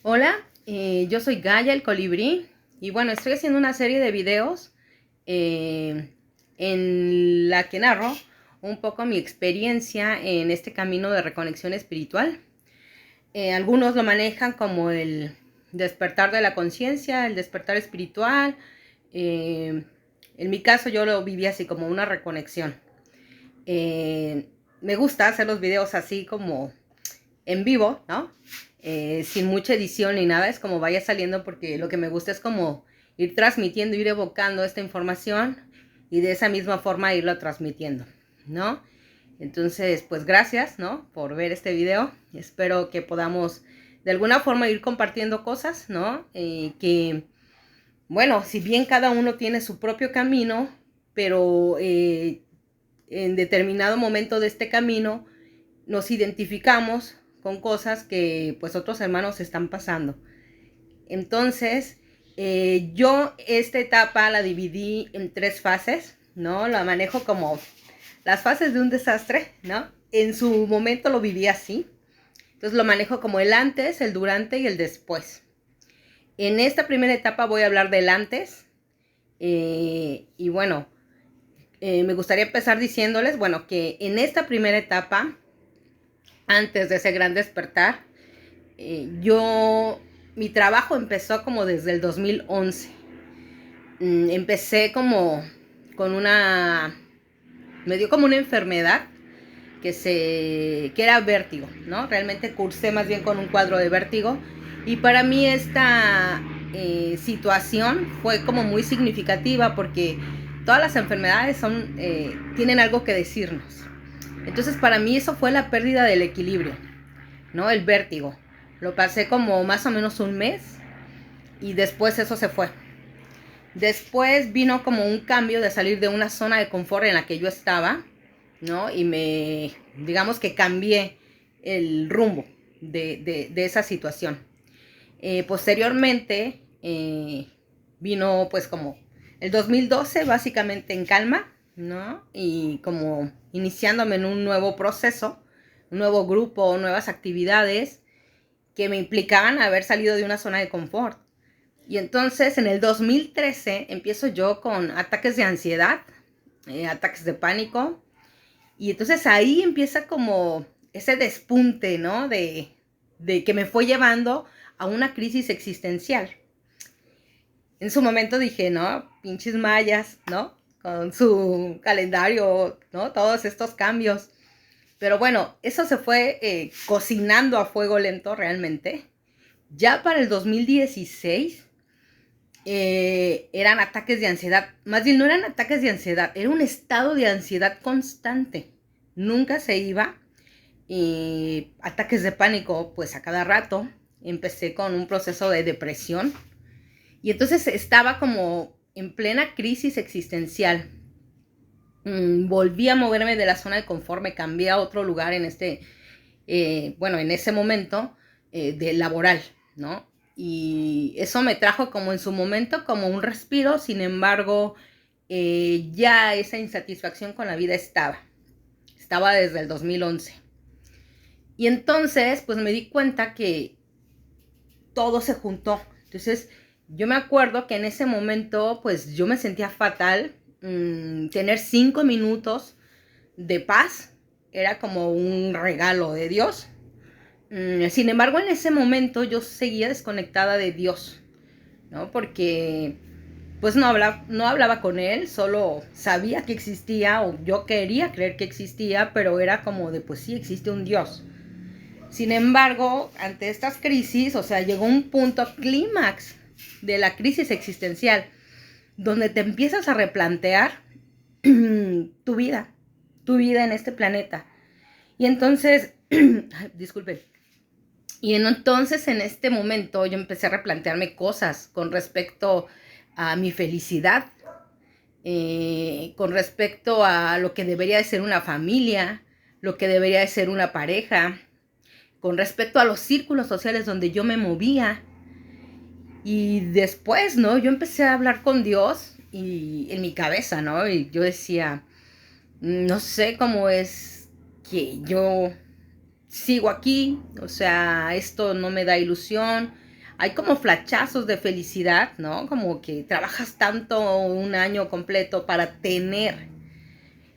Hola, yo soy Gaia, el colibrí, y bueno, estoy haciendo una serie de videos en la que narro un poco mi experiencia en este camino de reconexión espiritual. Algunos lo manejan como el despertar de la conciencia, el despertar espiritual. Eh, en mi caso yo lo viví así como una reconexión. Me gusta hacer los videos así como en vivo, ¿no? Sin mucha edición ni nada, es como vaya saliendo, porque lo que me gusta es como ir transmitiendo, ir evocando esta información y de esa misma forma irlo transmitiendo, ¿no? Entonces, pues gracias, ¿no? Por ver este video. Espero que podamos de alguna forma ir compartiendo cosas, ¿no? Bueno, si bien cada uno tiene su propio camino, pero en determinado momento de este camino nos identificamos con cosas que pues otros hermanos están pasando. Entonces, yo esta etapa la dividí en 3 fases, ¿no? La manejo como las fases de un desastre, ¿no? En su momento lo viví así. Entonces lo manejo como el antes, el durante y el después. En esta primera etapa voy a hablar del antes. Y bueno, me gustaría empezar diciéndoles, bueno, que en esta primera etapa, antes de ese gran despertar, mi trabajo empezó como desde el 2011. Empecé como con me dio como una enfermedad que era vértigo, ¿no? Realmente cursé más bien con un cuadro de vértigo, y para mí esta situación fue como muy significativa, porque todas las enfermedades tienen algo que decirnos. Entonces para mí eso fue la pérdida del equilibrio, ¿no? El vértigo. Lo pasé como más o menos un mes y después eso se fue. Después vino como un cambio de salir de una zona de confort en la que yo estaba, ¿no? Y digamos que cambié el rumbo de esa situación. Posteriormente vino pues como el 2012 básicamente en calma, ¿no? Y como iniciándome en un nuevo proceso, un nuevo grupo, nuevas actividades que me implicaban haber salido de una zona de confort. Y entonces en el 2013 empiezo yo con ataques de ansiedad, ataques de pánico. Y entonces ahí empieza como ese despunte, ¿no? De que me fue llevando a una crisis existencial. En su momento dije, no, pinches mayas, ¿no? Con su calendario, ¿no? Todos estos cambios. Pero bueno, eso se fue cocinando a fuego lento realmente. Ya para el 2016 eran ataques de ansiedad. Más bien no eran ataques de ansiedad, era un estado de ansiedad constante. Nunca se iba. Ataques de pánico, pues a cada rato. Empecé con un proceso de depresión. Y entonces estaba como en plena crisis existencial. Volví a moverme de la zona de confort, me cambié a otro lugar en en ese momento de laboral, ¿no? Y eso me trajo como en su momento como un respiro. Sin embargo, ya esa insatisfacción con la vida estaba desde el 2011. Y entonces pues me di cuenta que todo se juntó. Entonces yo me acuerdo que en ese momento pues yo me sentía fatal. Tener 5 minutos de paz era como un regalo de Dios. Sin embargo, en ese momento yo seguía desconectada de Dios, ¿no? Porque pues no hablaba con Él, solo sabía que existía, o yo quería creer que existía, pero era como de, pues sí, existe un Dios. Sin embargo, ante estas crisis, o sea, llegó un punto clímax de la crisis existencial, donde te empiezas a replantear tu vida, en este planeta. Y entonces, disculpen, entonces en este momento yo empecé a replantearme cosas con respecto a mi felicidad, con respecto a lo que debería de ser una familia, lo que debería de ser una pareja, con respecto a los círculos sociales donde yo me movía. Y después, ¿no? Yo empecé a hablar con Dios y en mi cabeza, ¿no? Y yo decía, no sé cómo es que yo sigo aquí, o sea, esto no me da ilusión. hay como flachazos de felicidad, ¿no? Como que trabajas tanto un año completo para tener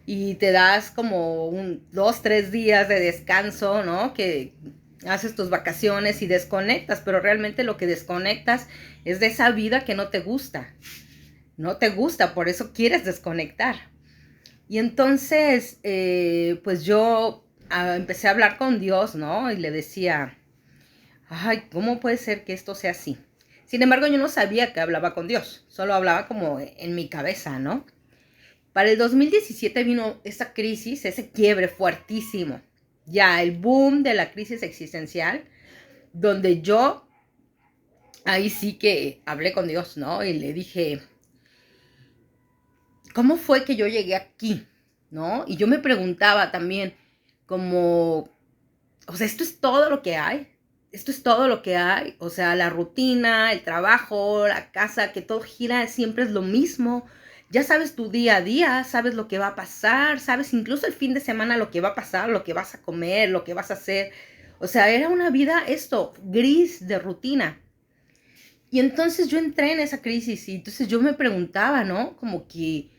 y te das como 2, 3 días de descanso, ¿no? Que haces tus vacaciones y desconectas, pero realmente lo que desconectas es de esa vida que no te gusta. No te gusta, por eso quieres desconectar. Y entonces, pues yo empecé a hablar con Dios, ¿no? Y le decía, ay, ¿cómo puede ser que esto sea así? Sin embargo, yo no sabía que hablaba con Dios, solo hablaba como en mi cabeza, ¿no? Para el 2017 vino esa crisis, ese quiebre fuertísimo. Ya, el boom de la crisis existencial, donde yo ahí sí que hablé con Dios, ¿no? Y le dije, ¿cómo fue que yo llegué aquí? ¿No? Y yo me preguntaba también, como, o sea, ¿esto es todo lo que hay? ¿Esto es todo lo que hay? O sea, la rutina, el trabajo, la casa, que todo gira, siempre es lo mismo. Ya sabes tu día a día, sabes lo que va a pasar, sabes incluso el fin de semana lo que va a pasar, lo que vas a comer, lo que vas a hacer. O sea, era una vida esto, gris de rutina. Y entonces yo entré en esa crisis y entonces yo me preguntaba, ¿no? Como que,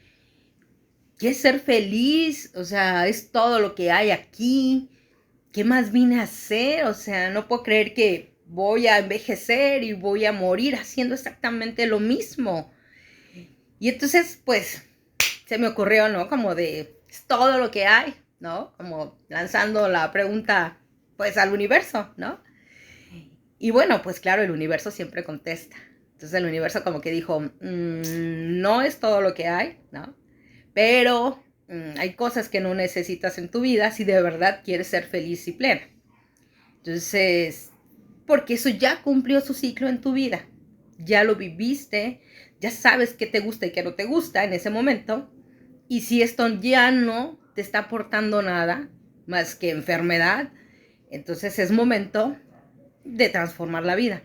¿qué es ser feliz? O sea, es todo lo que hay aquí. ¿Qué más vine a hacer? O sea, no puedo creer que voy a envejecer y voy a morir haciendo exactamente lo mismo. Y entonces, pues, se me ocurrió, ¿no? Como de, es todo lo que hay, ¿no? Como lanzando la pregunta, pues, al universo, ¿no? Y bueno, pues claro, el universo siempre contesta. Entonces el universo como que dijo, no es todo lo que hay, ¿no? Pero hay cosas que no necesitas en tu vida si de verdad quieres ser feliz y plena. Entonces, porque eso ya cumplió su ciclo en tu vida. Ya lo viviste, ya sabes qué te gusta y qué no te gusta en ese momento. Y si esto ya no te está aportando nada más que enfermedad, entonces es momento de transformar la vida.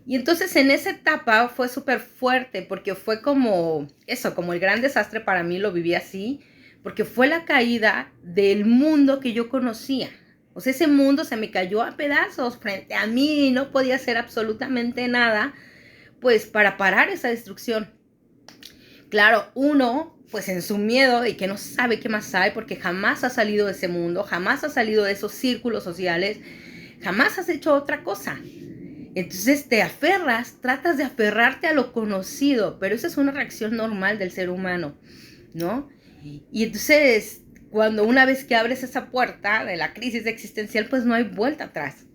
Y entonces en esa etapa fue súper fuerte porque fue como eso, como el gran desastre para mí, lo viví así, porque fue la caída del mundo que yo conocía. O sea, ese mundo se me cayó a pedazos frente a mí y no podía hacer absolutamente nada, pues para parar esa destrucción. Claro, uno, pues en su miedo y que no sabe qué más hay, porque jamás ha salido de ese mundo, jamás ha salido de esos círculos sociales, jamás has hecho otra cosa. Entonces te aferras, tratas de aferrarte a lo conocido, pero esa es una reacción normal del ser humano, ¿no? Y entonces, cuando una vez que abres esa puerta de la crisis existencial, pues no hay vuelta atrás.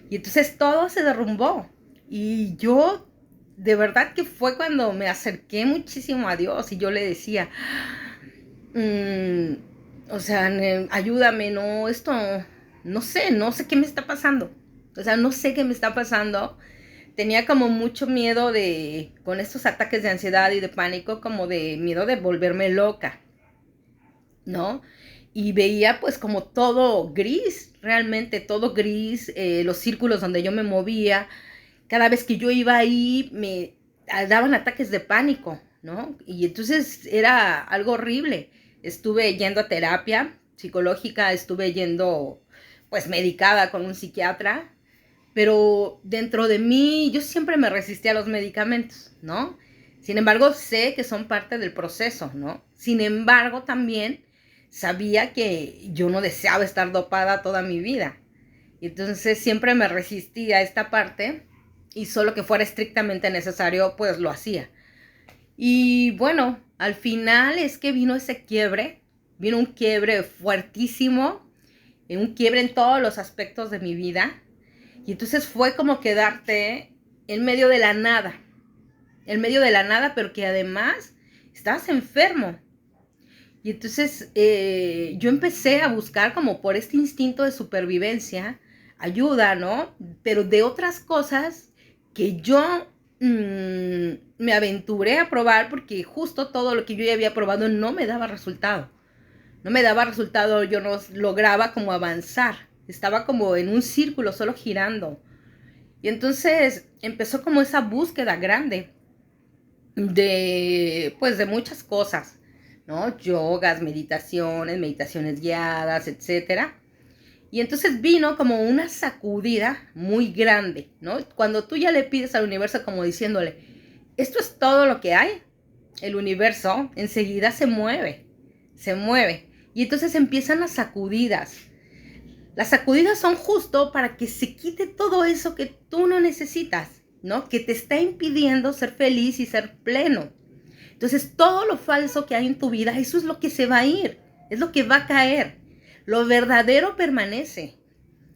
Y entonces todo se derrumbó. Y yo, de verdad que fue cuando me acerqué muchísimo a Dios y yo le decía, mmm, o sea, ayúdame, no, esto, no sé qué me está pasando. O sea, no sé qué me está pasando. Tenía como mucho miedo de, con estos ataques de ansiedad y de pánico, como de miedo de volverme loca, ¿no? Y veía pues como todo gris, realmente todo gris, los círculos donde yo me movía, cada vez que yo iba ahí me daban ataques de pánico, ¿no? Y entonces era algo horrible. Estuve yendo a terapia psicológica, estuve yendo pues medicada con un psiquiatra, pero dentro de mí yo siempre me resistí a los medicamentos, ¿no? Sin embargo, sé que son parte del proceso, ¿no? Sin embargo, también sabía que yo no deseaba estar dopada toda mi vida. Y entonces siempre me resistí a esta parte y solo que fuera estrictamente necesario, pues lo hacía. Y bueno, al final es que vino ese quiebre, vino un quiebre fuertísimo, un quiebre en todos los aspectos de mi vida. Y entonces fue como quedarte en medio de la nada, en medio de la nada, pero que además estabas enfermo. Y entonces yo empecé a buscar como por este instinto de supervivencia, ayuda, ¿no? Pero de otras cosas que yo me aventuré a probar porque justo todo lo que yo ya había probado no me daba resultado. No me daba resultado, yo no lograba como avanzar. Estaba como en un círculo solo girando. Y entonces empezó como esa búsqueda grande de, pues, de muchas cosas, ¿no? Yogas, meditaciones, meditaciones guiadas, etcétera. Y entonces vino como una sacudida muy grande, ¿no? Cuando tú ya le pides al universo como diciéndole, esto es todo lo que hay, el universo enseguida se mueve, se mueve. Y entonces empiezan las sacudidas. Las sacudidas son justo para que se quite todo eso que tú no necesitas, ¿no? Que te está impidiendo ser feliz y ser pleno. Entonces todo lo falso que hay en tu vida, eso es lo que se va a ir, es lo que va a caer. Lo verdadero permanece.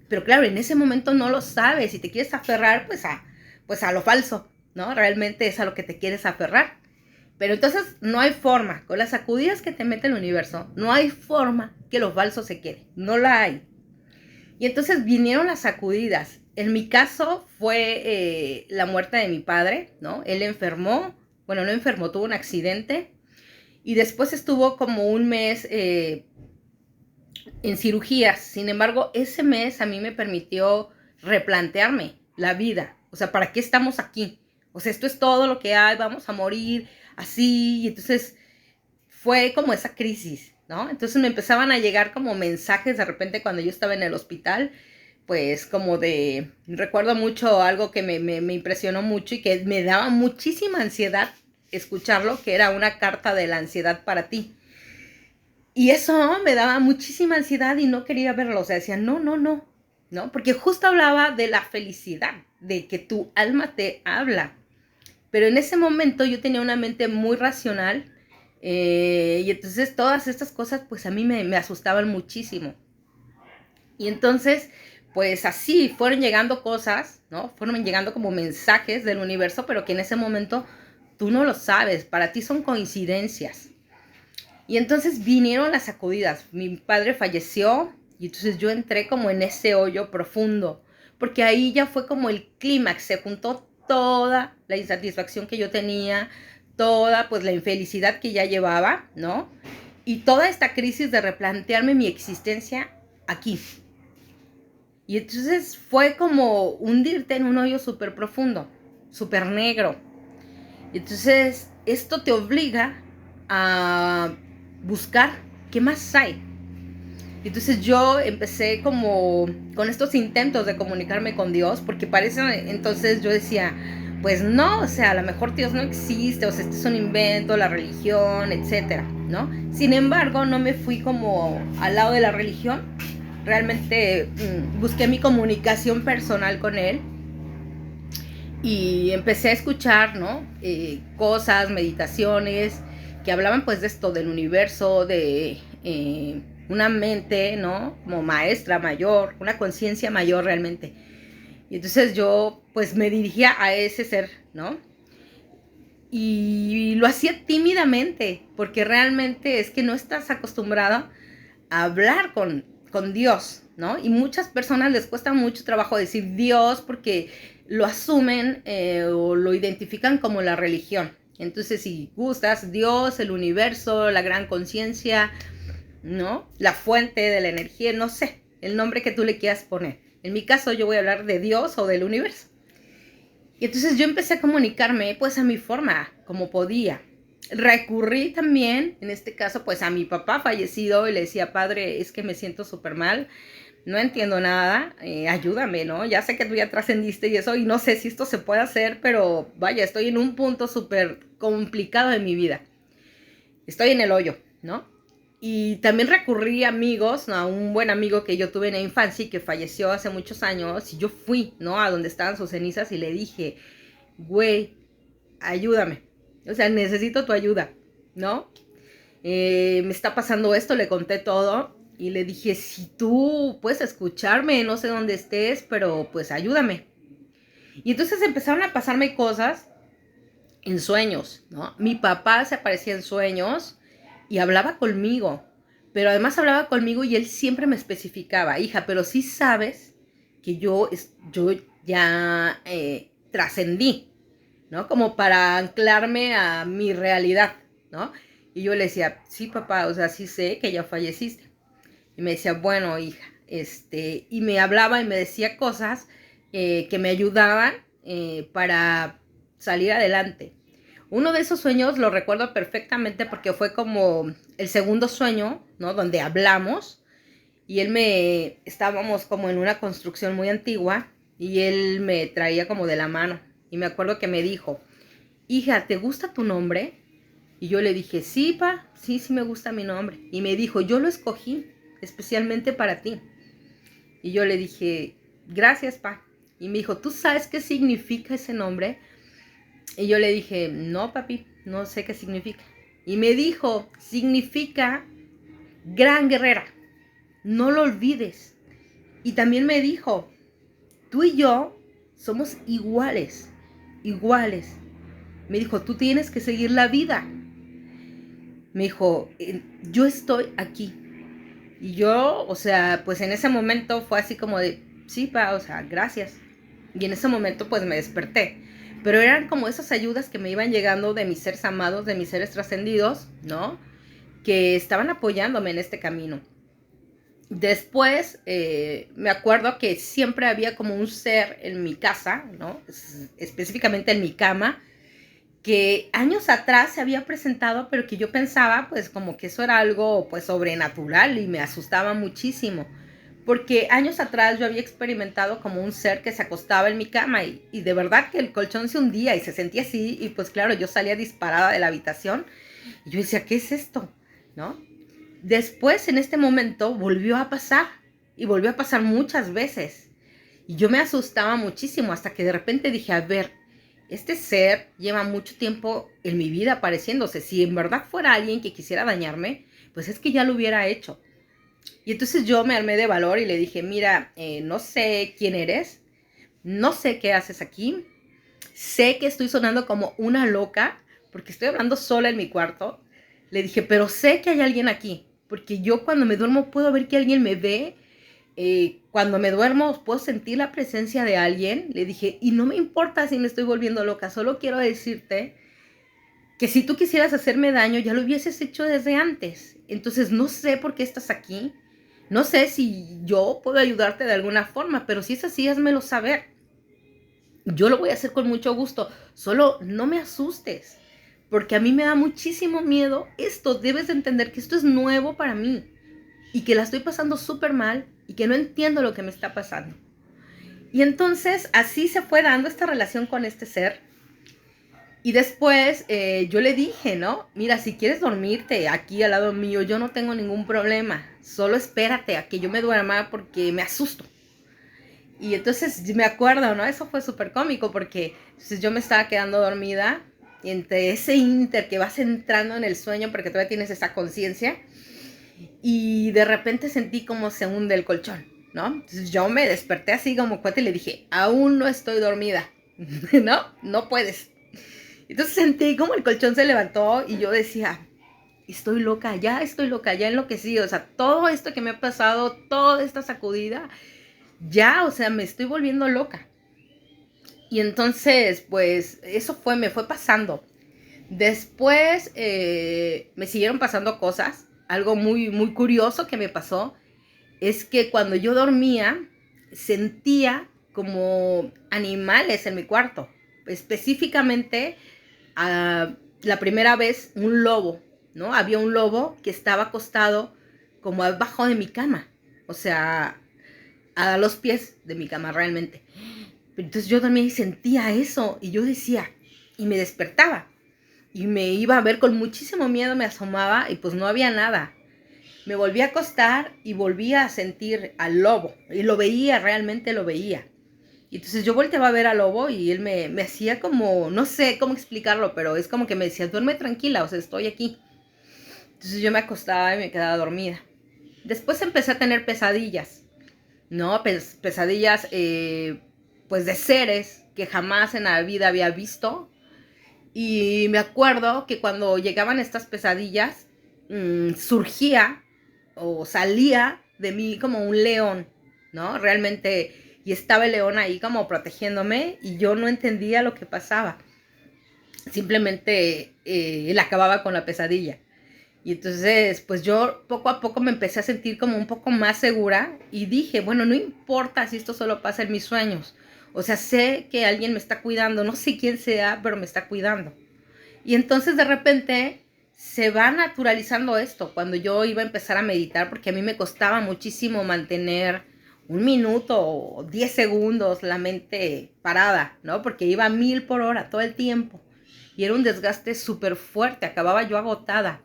Pero claro, en ese momento no lo sabes y te quieres aferrar pues a lo falso, ¿no? Realmente es a lo que te quieres aferrar. Pero entonces no hay forma, con las sacudidas que te mete el universo, no hay forma que lo falso se quede, no la hay. Y entonces vinieron las sacudidas. En mi caso fue la muerte de mi padre, ¿no? Él enfermó, bueno, no enfermó, tuvo un accidente y después estuvo como un mes en cirugías. Sin embargo, ese mes a mí me permitió replantearme la vida. O sea, ¿para qué estamos aquí? O sea, esto es todo lo que hay, vamos a morir así. Y entonces fue como esa crisis, ¿no? Entonces me empezaban a llegar como mensajes de repente cuando yo estaba en el hospital, pues como de, recuerdo mucho algo que me impresionó mucho y que me daba muchísima ansiedad escucharlo, que era una carta de la ansiedad para ti. Y eso me daba muchísima ansiedad y no quería verlo. O sea, decía, no, no, no, ¿no? Porque justo hablaba de la felicidad, de que tu alma te habla. Pero en ese momento yo tenía una mente muy racional y entonces todas estas cosas pues a mí me asustaban muchísimo. Y entonces pues así fueron llegando cosas, ¿no? Fueron llegando como mensajes del universo, pero que en ese momento tú no lo sabes, para ti son coincidencias. Y entonces vinieron las sacudidas. Mi padre falleció y entonces yo entré como en ese hoyo profundo, porque ahí ya fue como el clímax, se juntó toda la insatisfacción que yo tenía, toda pues la infelicidad que ya llevaba, ¿no? Y toda esta crisis de replantearme mi existencia aquí. Y entonces fue como hundirte en un hoyo súper profundo, súper negro. Y entonces esto te obliga a buscar qué más hay. Entonces yo empecé como con estos intentos de comunicarme con Dios, porque parece, entonces yo decía, pues no, o sea, a lo mejor Dios no existe, o sea, este es un invento, la religión, etcétera, ¿no? Sin embargo, no me fui como al lado de la religión, realmente busqué mi comunicación personal con Él y empecé a escuchar, ¿no? Cosas, meditaciones que hablaban pues de esto, del universo, de una mente, ¿no? Como maestra mayor, una conciencia mayor realmente. Y entonces yo pues me dirigía a ese ser, ¿no? Y lo hacía tímidamente, porque realmente es que no estás acostumbrado a hablar con Dios, ¿no? Y muchas personas les cuesta mucho trabajo decir Dios porque lo asumen o lo identifican como la religión. Entonces, si gustas, Dios, el universo, la gran conciencia, ¿no? La fuente de la energía, no sé, el nombre que tú le quieras poner. En mi caso, yo voy a hablar de Dios o del universo. Y entonces yo empecé a comunicarme pues a mi forma, como podía. Recurrí también, en este caso, pues a mi papá fallecido y le decía, padre, es que me siento súper mal, no entiendo nada, ayúdame, ¿no? Ya sé que tú ya trascendiste y eso, y no sé si esto se puede hacer, pero vaya, estoy en un punto súper complicado de mi vida. Estoy en el hoyo, ¿no? Y también recurrí a amigos, ¿no? A un buen amigo que yo tuve en la infancia y que falleció hace muchos años. Y yo fui, ¿no? A donde estaban sus cenizas y le dije, güey, ayúdame. O sea, necesito tu ayuda, ¿no? Me está pasando esto, le conté todo. Y le dije, si tú puedes escucharme, no sé dónde estés, pero pues ayúdame. Y entonces empezaron a pasarme cosas en sueños, ¿no? Mi papá se aparecía en sueños y hablaba conmigo, pero además hablaba conmigo y él siempre me especificaba, hija, pero sí sabes que yo ya trascendí, ¿no? Como para anclarme a mi realidad, ¿no? Y yo le decía, sí, papá, o sea, sí sé que ya falleciste. Y me decía, bueno, hija, y me hablaba y me decía cosas que me ayudaban para salir adelante. Uno de esos sueños lo recuerdo perfectamente porque fue como el segundo sueño, ¿no? Donde hablamos y estábamos como en una construcción muy antigua y él me traía como de la mano. Y me acuerdo que me dijo, hija, ¿te gusta tu nombre? Y yo le dije, sí, pa, sí, sí me gusta mi nombre. Y me dijo, yo lo escogí especialmente para ti. Y yo le dije, gracias, pa. Y me dijo, ¿tú sabes qué significa ese nombre? Y yo le dije, no, papi, no sé qué significa. Y me dijo, significa gran guerrera, no lo olvides. Y también me dijo, tú y yo somos iguales, iguales. Me dijo, tú tienes que seguir la vida. Me dijo, yo estoy aquí. Y yo, o sea, pues en ese momento fue así como de, sí, pa, o sea, gracias. Y en ese momento pues me desperté. Pero eran como esas ayudas que me iban llegando de mis seres amados, de mis seres trascendidos, ¿no? Que estaban apoyándome en este camino. Después me acuerdo que siempre había como un ser en mi casa, ¿no? Específicamente en mi cama, que años atrás se había presentado, pero que yo pensaba pues como que eso era algo pues sobrenatural y me asustaba muchísimo. Porque años atrás yo había experimentado como un ser que se acostaba en mi cama y de verdad que el colchón se hundía y se sentía así y pues claro, yo salía disparada de la habitación y yo decía, ¿qué es esto? ¿No? Después, en este momento, volvió a pasar y volvió a pasar muchas veces. Y yo me asustaba muchísimo hasta que de repente dije, a ver, este ser lleva mucho tiempo en mi vida apareciéndose. Si en verdad fuera alguien que quisiera dañarme, pues es que ya lo hubiera hecho. Y entonces yo me armé de valor y le dije, mira, no sé quién eres, no sé qué haces aquí, sé que estoy sonando como una loca, porque estoy hablando sola en mi cuarto. Le dije, pero sé que hay alguien aquí, porque yo cuando me duermo puedo ver que alguien me ve. Cuando me duermo puedo sentir la presencia de alguien. Le dije, y no me importa si me estoy volviendo loca, solo quiero decirte que si tú quisieras hacerme daño, ya lo hubieses hecho desde antes. Entonces no sé por qué estás aquí. No sé si yo puedo ayudarte de alguna forma, pero si es así, házmelo saber. Yo lo voy a hacer con mucho gusto. Solo no me asustes, porque a mí me da muchísimo miedo esto. Debes de entender que esto es nuevo para mí y que la estoy pasando súper mal y que no entiendo lo que me está pasando. Y entonces así se fue dando esta relación con este ser. Y después yo le dije, ¿no? Mira, si quieres dormirte aquí al lado mío, yo no tengo ningún problema. Solo espérate a que yo me duerma porque me asusto. Y entonces me acuerdo, ¿no? Eso fue súper cómico porque entonces yo me estaba quedando dormida y entre ese inter que vas entrando en el sueño porque todavía tienes esa conciencia y de repente sentí como se hunde el colchón, ¿no? Entonces yo me desperté así como cuate y le dije, aún no estoy dormida, ¿no? No puedes. Entonces sentí como el colchón se levantó y yo decía, estoy loca, ya enloquecí, o sea, todo esto que me ha pasado, toda esta sacudida, ya, o sea, me estoy volviendo loca. Y entonces, pues, me fue pasando. Después me siguieron pasando cosas. Algo muy, muy curioso que me pasó es que cuando yo dormía, sentía como animales en mi cuarto. Específicamente, la primera vez, un lobo, ¿no? Había un lobo que estaba acostado como abajo de mi cama. O sea, a los pies de mi cama realmente. Entonces yo también sentía eso y yo decía, y me despertaba. Y me iba a ver con muchísimo miedo, me asomaba y pues no había nada. Me volví a acostar y volví a sentir al lobo. Y lo veía, realmente lo veía. Y entonces yo volteaba a ver al lobo y él me hacía como, no sé cómo explicarlo, pero es como que me decía, duerme tranquila, o sea, estoy aquí. Entonces yo me acostaba y me quedaba dormida. Después empecé a tener pesadillas. ¿No? Pesadillas, pues de seres que jamás en la vida había visto. Y me acuerdo que cuando llegaban estas pesadillas, surgía o salía de mí como un león, ¿no? Realmente, y estaba el león ahí como protegiéndome y yo no entendía lo que pasaba. Simplemente él acababa con la pesadilla. Y entonces, pues yo poco a poco me empecé a sentir como un poco más segura y dije, bueno, no importa si esto solo pasa en mis sueños. O sea, sé que alguien me está cuidando, no sé quién sea, pero me está cuidando. Y entonces de repente se va naturalizando esto. Cuando yo iba a empezar a meditar, porque a mí me costaba muchísimo mantener 1 minuto o 10 segundos la mente parada, ¿no? Porque iba a 1000 por hora todo el tiempo. Y era un desgaste súper fuerte, acababa yo agotada.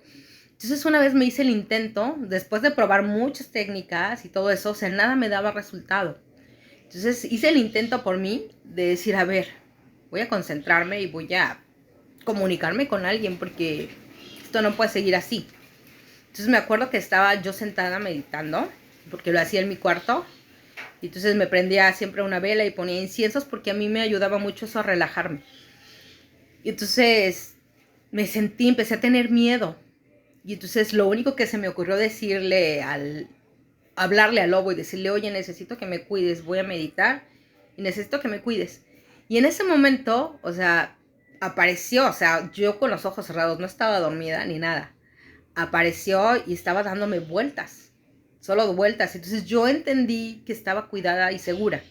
Entonces una vez me hice el intento, después de probar muchas técnicas y todo eso, o sea, nada me daba resultado. Entonces hice el intento por mí de decir, a ver, voy a concentrarme y voy a comunicarme con alguien porque esto no puede seguir así. Entonces me acuerdo que estaba yo sentada meditando, porque lo hacía en mi cuarto. Y entonces me prendía siempre una vela y ponía inciensos porque a mí me ayudaba mucho eso a relajarme. Y entonces empecé a tener miedo. Y entonces lo único que se me ocurrió hablarle al lobo y decirle, oye, necesito que me cuides, voy a meditar y necesito que me cuides. Y en ese momento, o sea, apareció, o sea, yo con los ojos cerrados, no estaba dormida ni nada. Apareció y estaba dándome vueltas, solo vueltas. Entonces yo entendí que estaba cuidada y segura.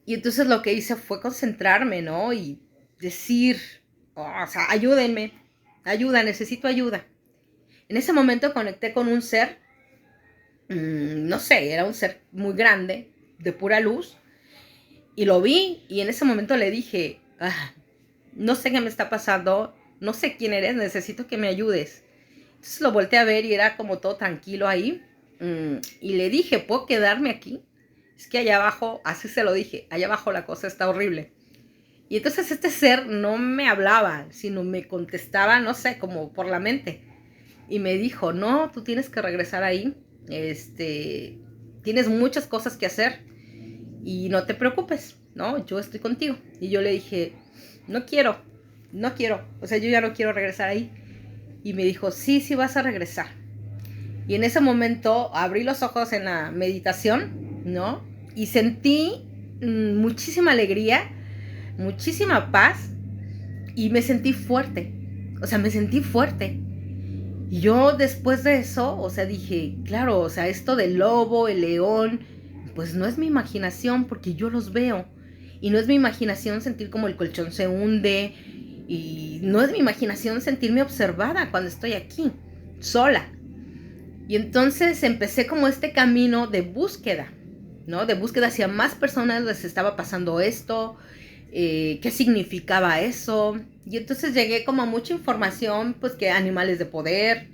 Y entonces lo que hice fue concentrarme, ¿no? Y decir, o sea, ayúdenme, ayuda, necesito ayuda. En ese momento conecté con un ser, no sé, era un ser muy grande, de pura luz, y lo vi y en ese momento le dije, no sé qué me está pasando, no sé quién eres, necesito que me ayudes. Entonces lo volteé a ver y era como todo tranquilo ahí, y le dije, ¿puedo quedarme aquí? Es que allá abajo, así se lo dije, allá abajo la cosa está horrible. Y entonces este ser no me hablaba, sino me contestaba, no sé, como por la mente. Y me dijo, no, tú tienes que regresar ahí, tienes muchas cosas que hacer y no te preocupes, ¿no? Yo estoy contigo. Y yo le dije, no quiero, o sea, yo ya no quiero regresar ahí. Y me dijo, sí, sí vas a regresar. Y en ese momento abrí los ojos en la meditación, ¿no? Y sentí muchísima alegría, muchísima paz y me sentí fuerte. O sea, me sentí fuerte. Y yo después de eso, o sea, dije, claro, o sea, esto del lobo, el león, pues no es mi imaginación porque yo los veo. Y no es mi imaginación sentir como el colchón se hunde. Y no es mi imaginación sentirme observada cuando estoy aquí, sola. Y entonces empecé como este camino de búsqueda, ¿no? De búsqueda hacia más personas les estaba pasando esto, qué significaba eso. Y entonces llegué como a mucha información, pues que animales de poder,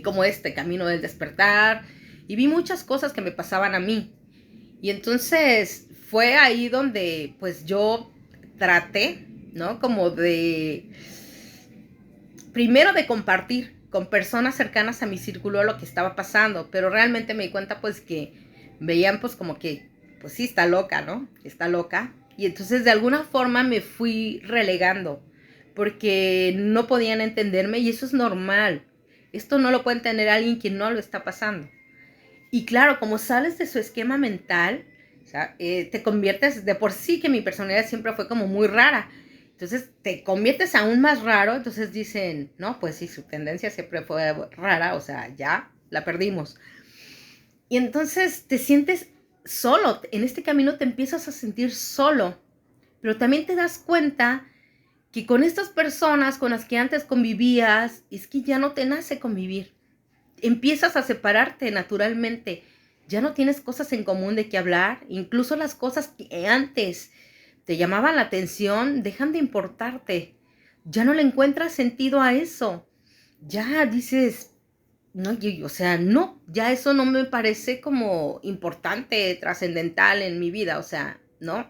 como este camino del despertar. Y vi muchas cosas que me pasaban a mí. Y entonces fue ahí donde pues yo traté, ¿no? Como primero de compartir con personas cercanas a mi círculo lo que estaba pasando, pero realmente me di cuenta pues que veían pues como que, pues sí, está loca, ¿no? Está loca. Y entonces de alguna forma me fui relegando porque no podían entenderme y eso es normal. Esto no lo puede entender alguien que no lo está pasando. Y claro, como sales de su esquema mental, o sea, te conviertes, de por sí que mi personalidad siempre fue como muy rara. Entonces te conviertes aún más raro, entonces dicen, no, pues sí, su tendencia siempre fue rara, o sea, ya la perdimos. Y entonces te sientes solo, en este camino te empiezas a sentir solo, pero también te das cuenta que con estas personas con las que antes convivías, es que ya no te nace convivir. Empiezas a separarte naturalmente. Ya no tienes cosas en común de qué hablar. Incluso las cosas que antes te llamaban la atención dejan de importarte. Ya no le encuentras sentido a eso. Ya dices, no, o sea, no, ya eso no me parece como importante, trascendental en mi vida, o sea, no.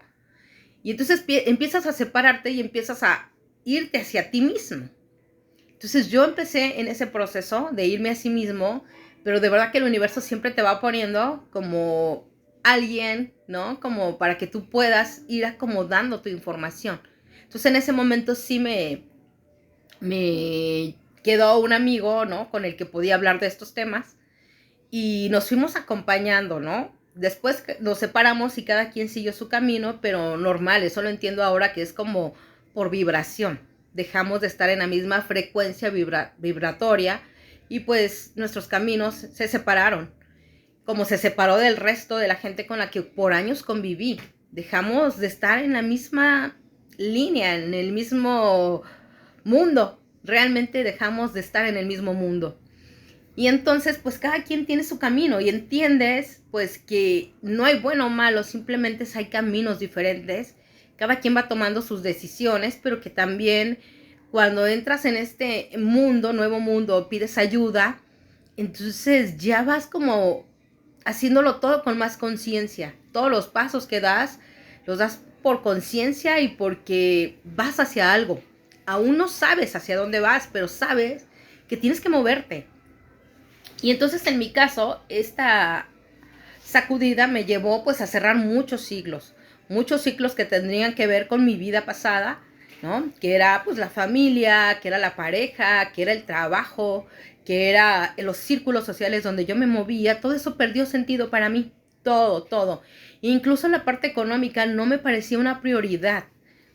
Y entonces empiezas a separarte y empiezas a irte hacia ti mismo. Entonces yo empecé en ese proceso de irme a sí mismo, pero de verdad que el universo siempre te va poniendo como alguien, ¿no? Como para que tú puedas ir acomodando tu información. Entonces en ese momento sí me quedó un amigo, ¿no? Con el que podía hablar de estos temas y nos fuimos acompañando, ¿no? Después nos separamos y cada quien siguió su camino, pero normal, eso lo entiendo ahora que es como por vibración. Dejamos de estar en la misma frecuencia vibratoria y pues nuestros caminos se separaron, como se separó del resto de la gente con la que por años conviví. Dejamos de estar en la misma línea, en el mismo mundo. realmente dejamos de estar en el mismo mundo. Y entonces, pues cada quien tiene su camino y entiendes, pues que no hay bueno o malo, simplemente hay caminos diferentes. Cada quien va tomando sus decisiones, pero que también cuando entras en este mundo, nuevo mundo, pides ayuda, entonces ya vas como haciéndolo todo con más conciencia. Todos los pasos que das, los das por conciencia y porque vas hacia algo. Aún no sabes hacia dónde vas, pero sabes que tienes que moverte. Y entonces en mi caso, esta sacudida me llevó pues a cerrar muchos ciclos que tendrían que ver con mi vida pasada, ¿no? Que era pues la familia, que era la pareja, que era el trabajo, que era los círculos sociales donde yo me movía. Todo eso perdió sentido para mí, todo. Incluso la parte económica no me parecía una prioridad.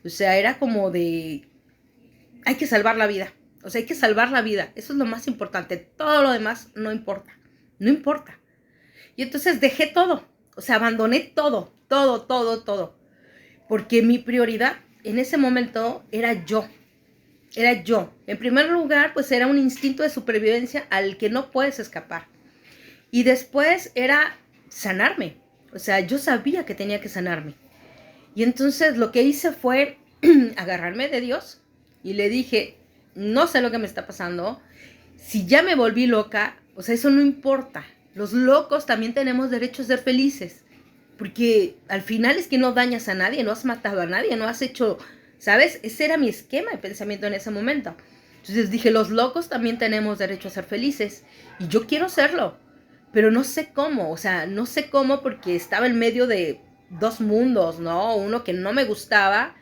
O sea, era como de, hay que salvar la vida. O sea, hay que salvar la vida. Eso es lo más importante. Todo lo demás no importa. No importa. Y entonces dejé todo. O sea, abandoné todo. Porque mi prioridad en ese momento era yo. Era yo. En primer lugar, pues era un instinto de supervivencia al que no puedes escapar. Y después era sanarme. O sea, yo sabía que tenía que sanarme. Y entonces lo que hice fue agarrarme de Dios y le dije, no sé lo que me está pasando. Si ya me volví loca, o sea, eso no importa. Los locos también tenemos derecho a ser felices. Porque al final es que no dañas a nadie, no has matado a nadie, no has hecho, ¿sabes? Ese era mi esquema de pensamiento en ese momento. Entonces dije, los locos también tenemos derecho a ser felices. Y yo quiero serlo. Pero no sé cómo, o sea, no sé cómo porque estaba en medio de dos mundos, ¿no? Uno que no me gustaba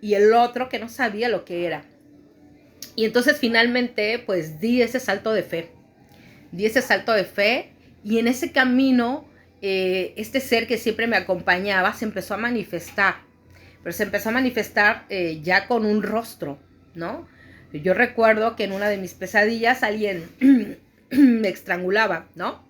y el otro que no sabía lo que era. Y entonces finalmente pues di ese salto de fe. Y en ese camino este ser que siempre me acompañaba se empezó a manifestar. Pero se empezó a manifestar ya con un rostro, ¿no? Yo recuerdo que en una de mis pesadillas alguien me estrangulaba, ¿no?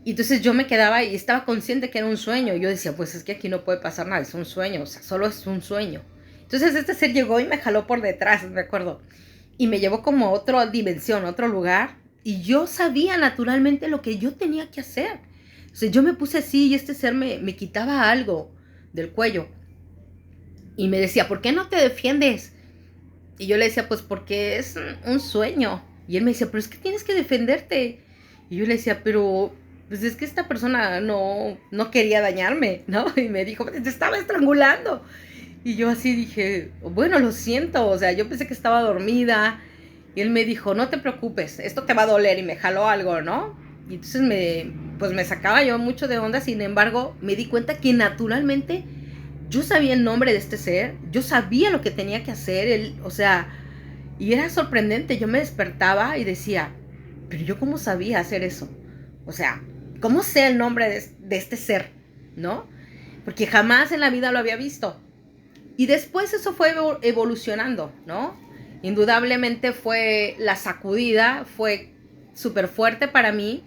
Y entonces yo me quedaba y estaba consciente que era un sueño. Y yo decía, pues es que aquí no puede pasar nada, es un sueño, o sea, solo es un sueño. Entonces este ser llegó y me jaló por detrás, me acuerdo. Y me llevó como a otra dimensión, a otro lugar. Y yo sabía naturalmente lo que yo tenía que hacer. O sea, yo me puse así y este ser me quitaba algo del cuello. Y me decía, ¿por qué no te defiendes? Y yo le decía, pues porque es un sueño. Y él me decía, pero es que tienes que defenderte. Y yo le decía, pero pues es que esta persona no quería dañarme, ¿no? Y me dijo, te estaba estrangulando. Y yo así dije, bueno, lo siento, o sea, yo pensé que estaba dormida. Y él me dijo, no te preocupes, esto te va a doler. Y me jaló algo, ¿no? Y entonces me sacaba yo mucho de onda. Sin embargo, me di cuenta que naturalmente yo sabía el nombre de este ser. Yo sabía lo que tenía que hacer. O sea, y era sorprendente. Yo me despertaba y decía, pero yo cómo sabía hacer eso. O sea, ¿cómo sé el nombre de este ser? ¿No? Porque jamás en la vida lo había visto. Y después eso fue evolucionando, ¿no? Indudablemente fue la sacudida, fue súper fuerte para mí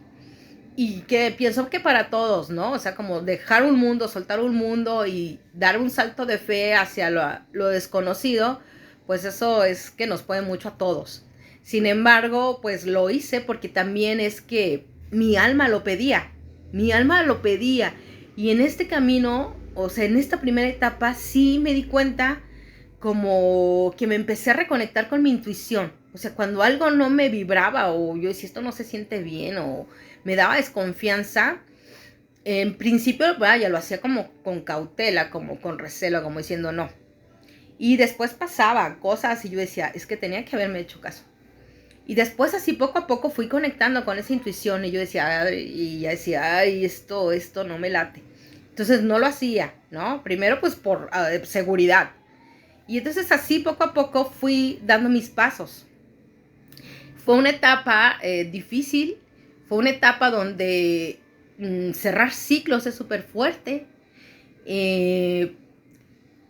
y que pienso que para todos, ¿no? O sea, como dejar un mundo, soltar un mundo y dar un salto de fe hacia lo desconocido, pues eso es que nos puede mucho a todos. Sin embargo, pues lo hice porque también es que mi alma lo pedía, y en este camino, o sea, en esta primera etapa sí me di cuenta como que me empecé a reconectar con mi intuición. O sea, cuando algo no me vibraba o yo decía, esto no se siente bien o me daba desconfianza, en principio, vaya, lo hacía como con cautela, como con recelo, como diciendo no. Y después pasaban cosas y yo decía, es que tenía que haberme hecho caso. Y después así poco a poco fui conectando con esa intuición y yo decía, y ya decía, ay, esto no me late. Entonces no lo hacía, ¿no? Primero pues por seguridad. Y entonces así poco a poco fui dando mis pasos. Fue una etapa difícil, fue una etapa donde cerrar ciclos es súper fuerte. El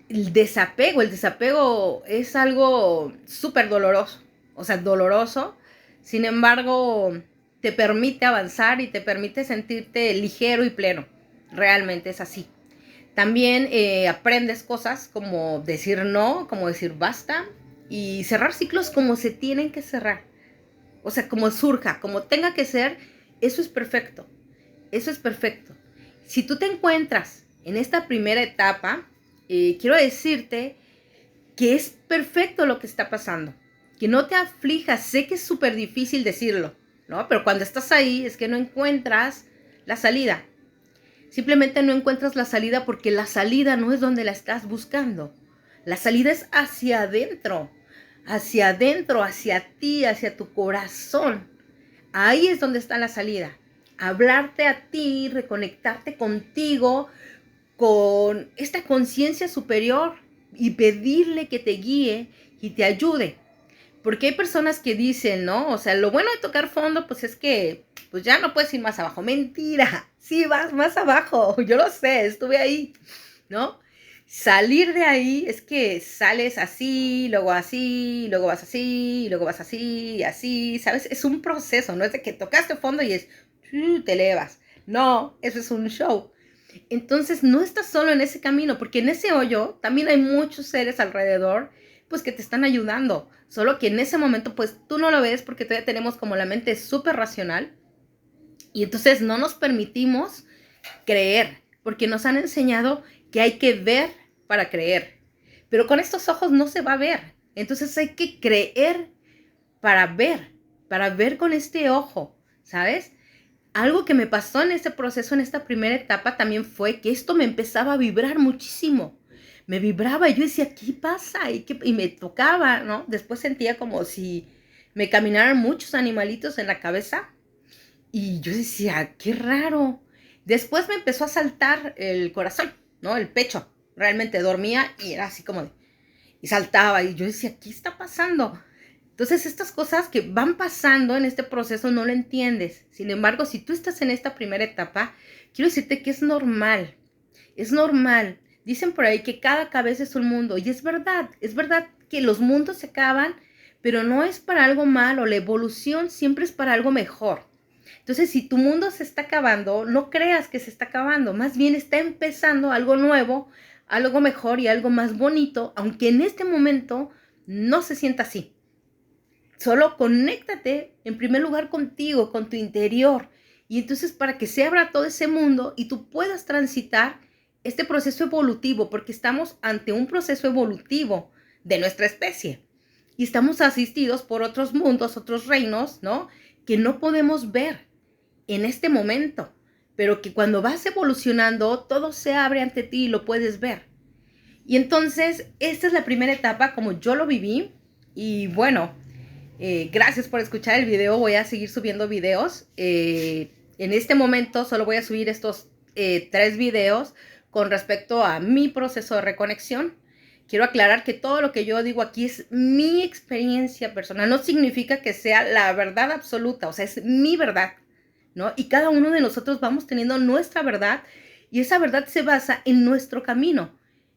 desapego es algo súper doloroso, o sea, doloroso. Sin embargo, te permite avanzar y te permite sentirte ligero y pleno. Realmente es así. También aprendes cosas como decir no, como decir basta, y cerrar ciclos como se tienen que cerrar. O sea, como surja, como tenga que ser, eso es perfecto. Eso es perfecto. Si tú te encuentras en esta primera etapa, quiero decirte que es perfecto lo que está pasando. Que no te aflijas. Sé que es súper difícil decirlo, ¿no? Pero cuando estás ahí es que no encuentras la salida. Simplemente no encuentras la salida porque la salida no es donde la estás buscando. La salida es hacia adentro, hacia ti, hacia tu corazón. Ahí es donde está la salida. Hablarte a ti, reconectarte contigo, con esta conciencia superior y pedirle que te guíe y te ayude. Porque hay personas que dicen, ¿no? O sea, lo bueno de tocar fondo, pues es que pues ya no puedes ir más abajo. Mentira, sí vas más abajo. Yo lo sé, estuve ahí, ¿no? Salir de ahí es que sales así, luego vas así, luego vas así, así, ¿sabes? Es un proceso, no es de que tocaste fondo y es, te elevas. No, eso es un show. Entonces no estás solo en ese camino, porque en ese hoyo también hay muchos seres alrededor, pues que te están ayudando. Solo que en ese momento, pues tú no lo ves porque todavía tenemos como la mente súper racional y entonces no nos permitimos creer, porque nos han enseñado que hay que ver para creer. Pero con estos ojos no se va a ver. Entonces hay que creer para ver con este ojo, ¿sabes? Algo que me pasó en este proceso, en esta primera etapa, también fue que esto me empezaba a vibrar muchísimo. Me vibraba y yo decía, ¿qué pasa? Y me tocaba, ¿no? Después sentía como si me caminaran muchos animalitos en la cabeza. Y yo decía, qué raro. Después me empezó a saltar el corazón, ¿no? El pecho. Realmente dormía y era así como de... Y saltaba y yo decía, ¿qué está pasando? Entonces, estas cosas que van pasando en este proceso no lo entiendes. Sin embargo, si tú estás en esta primera etapa, quiero decirte que es normal. Es normal. Dicen por ahí que cada cabeza es un mundo. Y es verdad que los mundos se acaban, pero no es para algo malo. La evolución siempre es para algo mejor. Entonces, si tu mundo se está acabando, no creas que se está acabando. Más bien está empezando algo nuevo, algo mejor y algo más bonito, aunque en este momento no se sienta así. Solo conéctate en primer lugar contigo, con tu interior. Y entonces para que se abra todo ese mundo y tú puedas transitar este proceso evolutivo, porque estamos ante un proceso evolutivo de nuestra especie. Y estamos asistidos por otros mundos, otros reinos, ¿no? Que no podemos ver en este momento, pero que cuando vas evolucionando, todo se abre ante ti y lo puedes ver. Y entonces, esta es la primera etapa como yo lo viví. Y bueno, gracias por escuchar el video. Voy a seguir subiendo videos. En este momento solo voy a subir estos 3 videos con respecto a mi proceso de reconexión. Quiero aclarar que todo lo que yo digo aquí es mi experiencia personal. No significa que sea la verdad absoluta. O sea, es mi verdad, ¿no? Y cada uno de nosotros vamos teniendo nuestra verdad. Y esa verdad se basa en nuestro camino,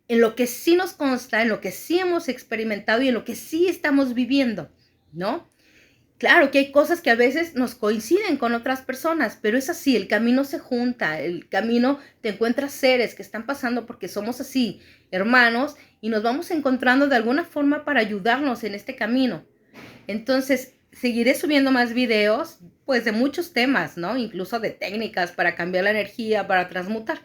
en lo que sí nos consta, en lo que sí hemos experimentado y en lo que sí estamos viviendo, ¿no? Claro que hay cosas que a veces nos coinciden con otras personas, pero es así, el camino se junta, el camino te encuentras seres que están pasando porque somos así, hermanos, y nos vamos encontrando de alguna forma para ayudarnos en este camino. Entonces, seguiré subiendo más videos, pues de muchos temas, ¿no? Incluso de técnicas para cambiar la energía, para transmutar.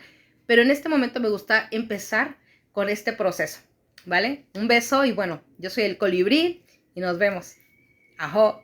Pero en este momento me gusta empezar con este proceso, ¿vale? Un beso y bueno, yo soy el colibrí y nos vemos. Ajo.